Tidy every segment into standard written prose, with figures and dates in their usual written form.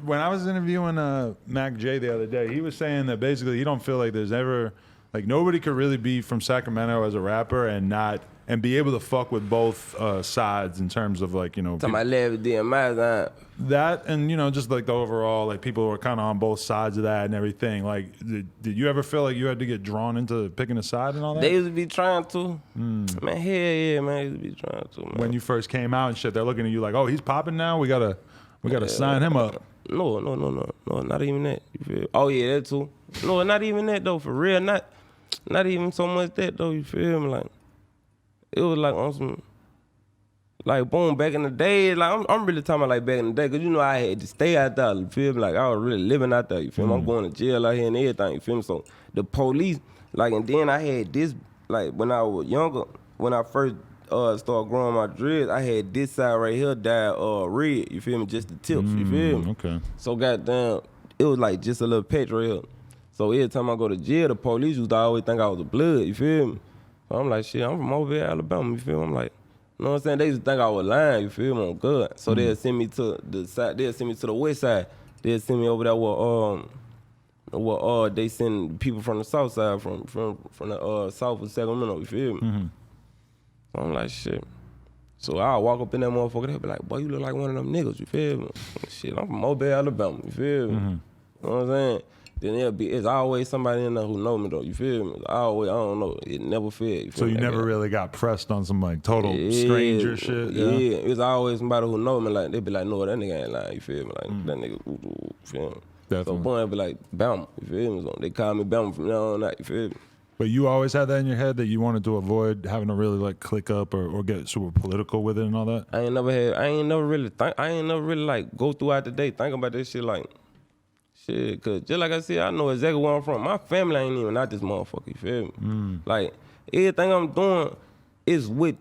when I was interviewing Mac J the other day, he was saying that basically he don't feel like there's ever like nobody could really be from Sacramento as a rapper and be able to fuck with both sides in terms of like, you know, to my left DMI that and, you know, just like the overall, like people were kind of on both sides of that and everything. Like, did you ever feel like you had to get drawn into picking a side and all that? They used to be trying to. Man, hell yeah, man, they used to be trying to, man. When you first came out and shit, they're looking at you like, oh, he's popping now? We gotta sign him up. No, not even that. You feel? Oh yeah, that too. No, not even that though, for real. Not even so much that though, you feel me? Like, it was like on some, like boom, back in the day, like I'm really talking about like back in the day, cause you know I had to stay out there, you feel me? Like I was really living out there, you feel me? I'm going to jail out here and everything, you feel me? So the police, like, and then I had this, like when I was younger, when I first started growing my dreads, I had this side right here dyed red, you feel me? Just the tips, you feel me? Okay. So goddamn, it was like just a little patch right here. So every time I go to jail, the police used to always think I was a blood, you feel me? So I'm like, shit, I'm from over here, Alabama, you feel me? I'm like, you know what I'm saying? They used to think I was lying, you feel me? On God. So they'll send me to the side, they'll send me to the west side. They'll send me over there where they send people from the south side, from the south of Sacramento, you feel me? So I'm like, shit. So I'll walk up in that motherfucker, they'll be like, boy, you look like one of them niggas, you feel me? Shit, I'm from OMB, Alabama, you feel me? You know what I'm saying? Then it's always somebody in there who know me though, you feel me? I don't know, it never failed. So you never really got pressed on some like total stranger shit? Yeah, it's always somebody who know me, like, they be like, no, that nigga ain't lying, you feel me? Like, that nigga, you feel me? Definitely. So boy, be like, Bama, you feel me? So they call me Bama from now on out, you feel me? But you always had that in your head that you wanted to avoid having to really like click up or get super political with it and all that? I ain't never really like go throughout the day thinking about this shit like, shit, cause just like I said, I know exactly where I'm from. My family ain't even out this motherfucker, you feel me? Like, everything I'm doing is with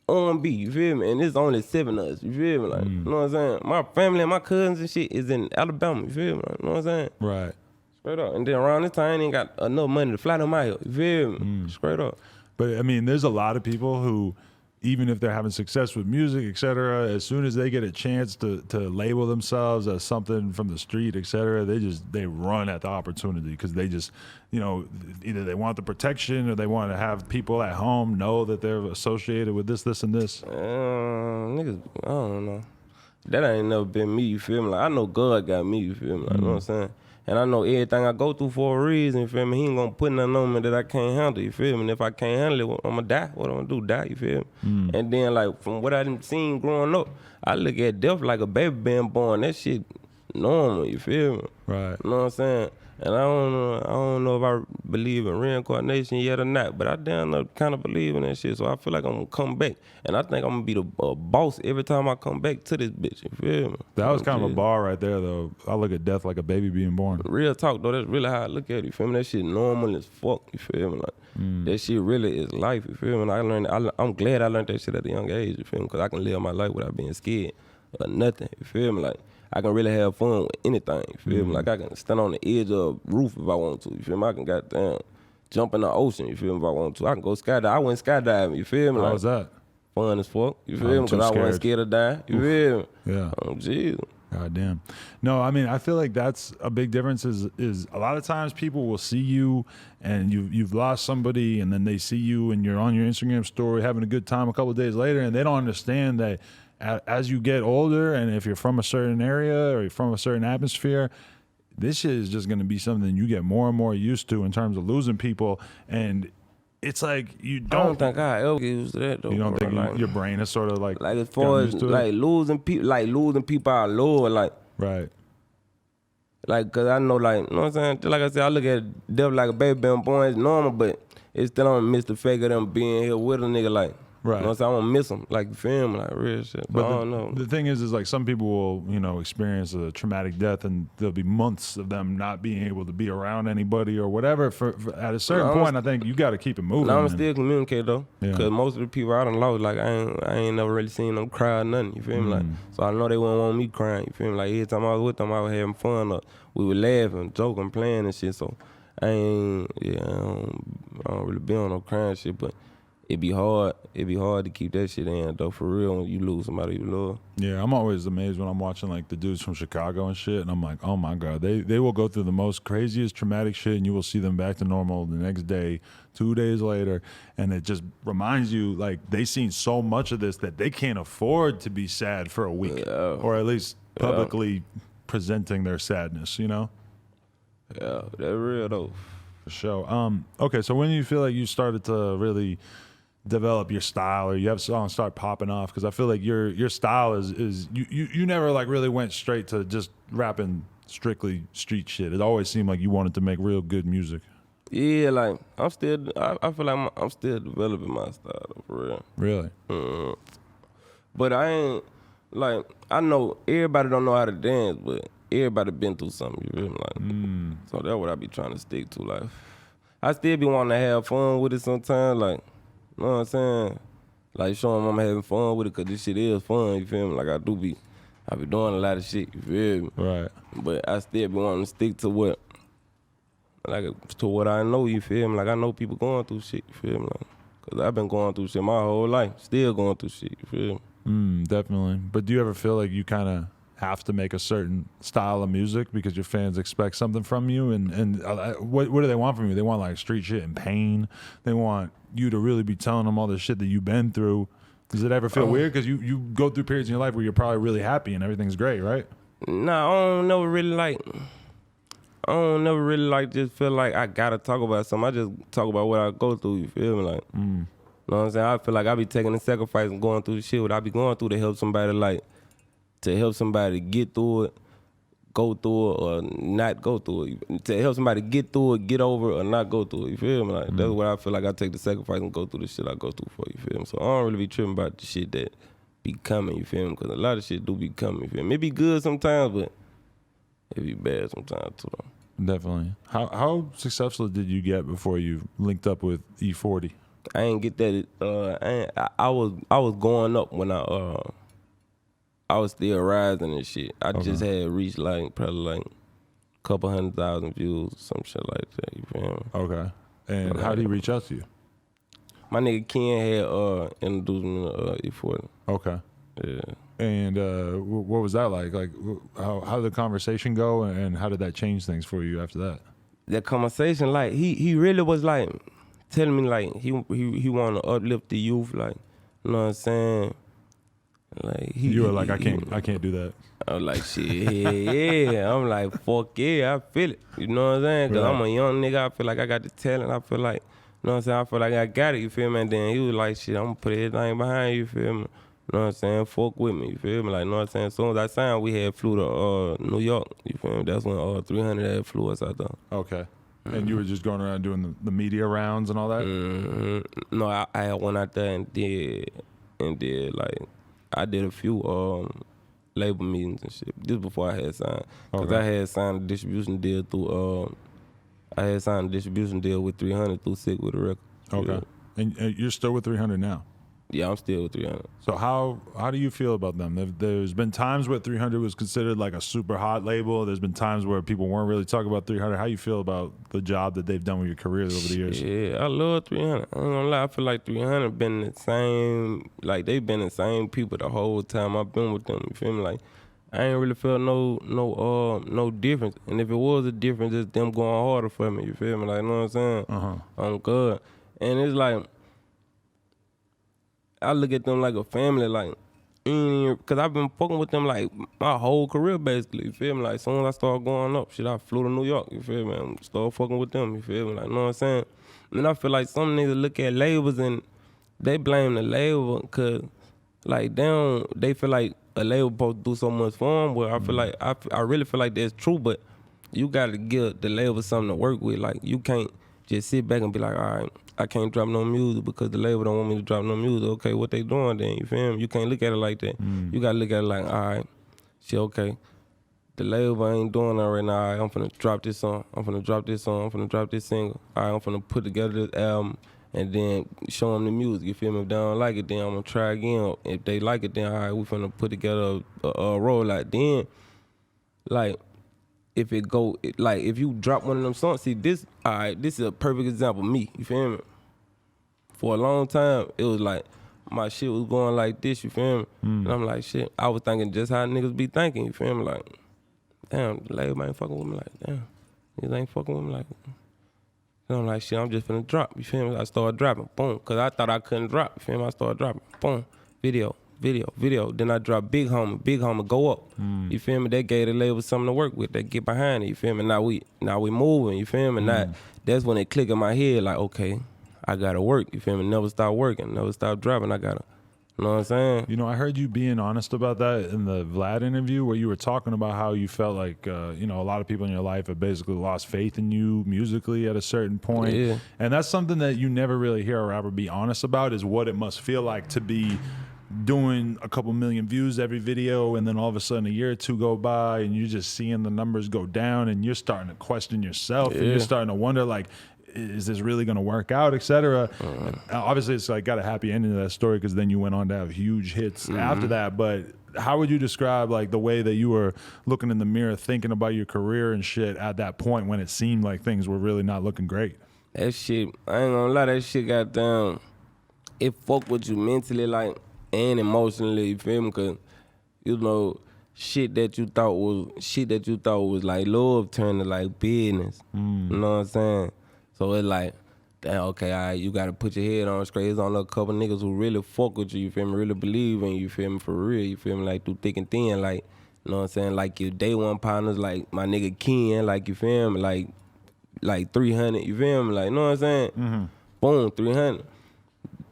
OMB, you feel me? And it's only 7 of us, you feel me? Like, you know what I'm saying? My family and my cousins and shit is in Alabama, you feel me? Like, you know what I'm saying? Right. Straight up. And then around this time, I ain't got enough money to fly them out here, you feel me? Straight up. But I mean, there's a lot of people who, even if they're having success with music, et cetera, as soon as they get a chance to label themselves as something from the street, et cetera, they run at the opportunity because they just, you know, either they want the protection or they want to have people at home know that they're associated with this, and this. Niggas, I don't know. That ain't never been me, you feel me? Like, I know God got me, you feel me? Like, you know what I'm saying? And I know everything I go through for a reason, you feel me? He ain't gonna put nothing on me that I can't handle, you feel me? And if I can't handle it, I'm gonna die. What I'm gonna do, die, you feel me? And then, like, from what I done seen growing up, I look at death like a baby being born. That shit normal, you feel me? Right. You know what I'm saying? And I don't know if I believe in reincarnation yet or not, but I damn kind of believe in that shit. So I feel like I'm gonna come back, and I think I'm gonna be the boss every time I come back to this bitch. You feel me? That was kind of a bar right there, though. I look at death like a baby being born. Real talk, though. That's really how I look at it. You feel me? That shit normal as fuck. You feel me? Like that shit really is life. You feel me? I'm glad I learned that shit at a young age. You feel me? Because I can live my life without being scared or nothing. You feel me? Like, I can really have fun with anything, you feel me? Like, I can stand on the edge of a roof if I want to, you feel me? I can goddamn jump in the ocean, you feel me, if I want to. I can go skydive. I went skydiving, you feel me? How was that? Fun as fuck, you feel me? Because I wasn't scared to die, you feel me? Yeah. Oh, jeez. God damn. No, I mean, I feel like that's a big difference is a lot of times people will see you and you've lost somebody and then they see you and you're on your Instagram story having a good time a couple of days later and they don't understand that as you get older and if you're from a certain area or you're from a certain atmosphere, this shit is just going to be something you get more and more used to in terms of losing people. And it's like I don't think I ever get used to that though. You don't think like, your brain is sort of like as far as like losing people I love, like right. Like, cause I know, like, you know what I'm saying? Just like I said, I look at death like a baby being born. It's normal, but it still don't miss the fact of them being here with a nigga, like. Right. You know what I'm saying? I don't miss them, like, you feel me? Like, real shit. But I don't know. The thing is like some people will, you know, experience a traumatic death and there'll be months of them not being able to be around anybody or whatever. For at a certain point, I think you got to keep it moving. Now I'm still communicate though, because Yeah. most of the people I done lost, like, I ain't never really seen them cry or nothing, you feel me? Like, so I know they wouldn't want me crying, you feel me? Like, every time I was with them, I was having fun, we were laughing, joking, playing and shit, so I don't really be on no crying shit, but it be hard. It be hard to keep that shit in though, for real, when you lose somebody you love. Yeah, I'm always amazed when I'm watching like the dudes from Chicago and shit, and I'm like, oh my god, they will go through the most craziest traumatic shit, and you will see them back to normal the next day, 2 days later, and it just reminds you like they seen so much of this that they can't afford to be sad for a week, or at least publicly presenting their sadness, you know? Yeah, that real though. For sure. Okay, so when do you feel like you started to really develop your style, or you have songs start popping off? Because I feel like your style is you never like really went straight to just rapping strictly street shit. It always seemed like you wanted to make real good music. Yeah, like I feel like I'm still developing my style though, for real. Really? But I ain't like, I know everybody don't know how to dance, but everybody been through something. You feel me? Like, so that's what I be trying to stick to. Like, I still be wanting to have fun with it sometimes. Like, you know what I'm saying? Like showing them I'm having fun with it, cause this shit is fun. You feel me? Like I be doing a lot of shit. You feel me? Right. But I still be wanting to stick to what I know. You feel me? Like I know people going through shit. You feel me? Like, cause I've been going through shit my whole life. Still going through shit. You feel me? Definitely. But do you ever feel like you kind of have to make a certain style of music because your fans expect something from you? And what do they want from you? They want like street shit and pain. They want you to really be telling them all the shit that you've been through. Does it ever feel weird? Because you go through periods in your life where you're probably really happy and everything's great, right? Nah, I don't never really like just feel like I gotta talk about something. I just talk about what I go through, you feel me? Like, you know what I'm saying? I feel like I be taking the sacrifice and going through the shit what I be going through to help somebody, like, to help somebody get through it, go through it, or not go through it. To help somebody get through it, get over it, or not go through it, you feel me? Like, that's what I feel like I take the sacrifice and go through the shit I go through for, you feel me? So I don't really be tripping about the shit that be coming, you feel me? Because a lot of shit do be coming, you feel me? It be good sometimes, but it be bad sometimes too, though. Definitely. How successful did you get before you linked up with E40? I ain't get that. I was going up when I was still rising and shit. I just had reached like probably like a couple 100,000 views, some shit like that. You feel me? Okay. And how did he reach out to you? My nigga Ken had introduced me to E40. Okay. Yeah. And what was that like? Like, how did the conversation go, and how did that change things for you after that? That conversation, like he really was like telling me like he want to uplift the youth, like, you know what I'm saying? Like you were like, I can't do that. I was like, shit, yeah. I'm like, fuck yeah, I feel it. You know what I'm saying? Cause I'm a young nigga. I feel like I got the talent. I feel like, you know what I'm saying? I feel like I got it. You feel me? And then he was like, shit, I'm gonna put everything behind you. You feel me? You know what I'm saying? Fuck with me, you feel me? Like, you know what I'm saying? As soon as I signed, we had flew to New York, you feel me? That's when 300 had flew us out there. Okay. And you were just going around doing the media rounds and all that? No, I went out there and did like, I did a few label meetings and shit. This before I had signed. Because I had signed a distribution deal through, with 300 through Sick with a record. Okay. Yeah. And you're still with 300 now? Yeah, I'm still with 300. So how do you feel about them? There's been times where 300 was considered like a super hot label. There's been times where people weren't really talking about 300. How you feel about the job that they've done with your career over the years? Yeah, I love 300. I ain't gonna lie. I feel like 300 been the same. Like they've been the same people the whole time I've been with them. You feel me? Like I ain't really felt no difference. And if it was a difference, it's them going harder for me. You feel me? Like, you know what I'm saying? I'm good. And it's like, I look at them like a family, like, cause I've been fucking with them like my whole career basically, you feel me? Like, as soon as I started going up, shit, I flew to New York, you feel me? And started fucking with them, you feel me? Like, you know what I'm saying? And I feel like some niggas look at labels and they blame the label cause, like, they feel like a label supposed to do so much for them, where I feel like, I really feel like that's true, but you gotta give the label something to work with. Like, you can't just sit back and be like, all right, I can't drop no music because the label don't want me to drop no music. Okay, what they doing then? You feel me? You can't look at it like that. You gotta look at it like, all right, shit, okay. The label ain't doing that right now. All right, I'm finna drop this song. I'm finna drop this song. I'm finna drop this single. All right, I'm finna put together this album and then show them the music. You feel me? If they don't like it, then I'm gonna try again. If they like it, then all right, we finna put together a rollout. Then, like, if you drop one of them songs, see this, all right, this is a perfect example of me, you feel me? for a long time, it was like, my shit was going like this, you feel me? And I'm like, shit, I was thinking just how niggas be thinking, you feel me? Like, damn, the label ain't fucking with me, like, damn, niggas ain't fucking with me, like, and I'm like, shit, I'm just finna drop, you feel me? I started dropping, boom, cause I thought I couldn't drop, you feel me? I started dropping, boom, video. Then I dropped Big Homie, go up, you feel me? That gave the label something to work with, that get behind it, you feel me? Now we moving, you feel me? Now, that's when it click in my head, like, okay, I gotta work, you feel me? Never stop working, never stop dropping, I gotta, you know what I'm saying? You know, I heard you being honest about that in the Vlad interview where you were talking about how you felt like, you know, a lot of people in your life have basically lost faith in you musically at a certain point. Yeah. And that's something that you never really hear a rapper be honest about, is what it must feel like to be doing a couple million views every video, and then all of a sudden a year or two go by and you're just seeing the numbers go down and you're starting to question yourself and you're starting to wonder, like, is this really going to work out, etc. Obviously, it's like got a happy ending to that story because then you went on to have huge hits after that. But how would you describe like the way that you were looking in the mirror, thinking about your career and shit at that point when it seemed like things were really not looking great? That shit, I ain't gonna lie, that shit got down. It fuck with you mentally, like, and emotionally, you feel me? Cause, you know, shit that you thought was like love turned to like business. You know what I'm saying? So it's like, damn, okay, all right, you gotta put your head on straight. There's only a couple niggas who really fuck with you feel me? Really believe in you, feel me? For real, you feel me? Like through thick and thin, like, you know what I'm saying? Like your day one partners, like my nigga Ken, like, you feel me? Like 300, you feel me? Like, you know what I'm saying? Boom, 300.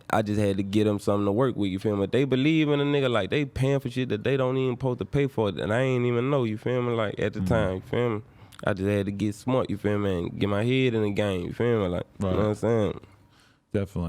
I just had to get them something to work with, you feel me? If they believe in a nigga, like they paying for shit that they don't even supposed to pay for, and I ain't even know, you feel me? Like at the time, you feel me? I just had to get smart, you feel me? And get my head in the game, you feel me? Like, you know what I'm saying? Definitely.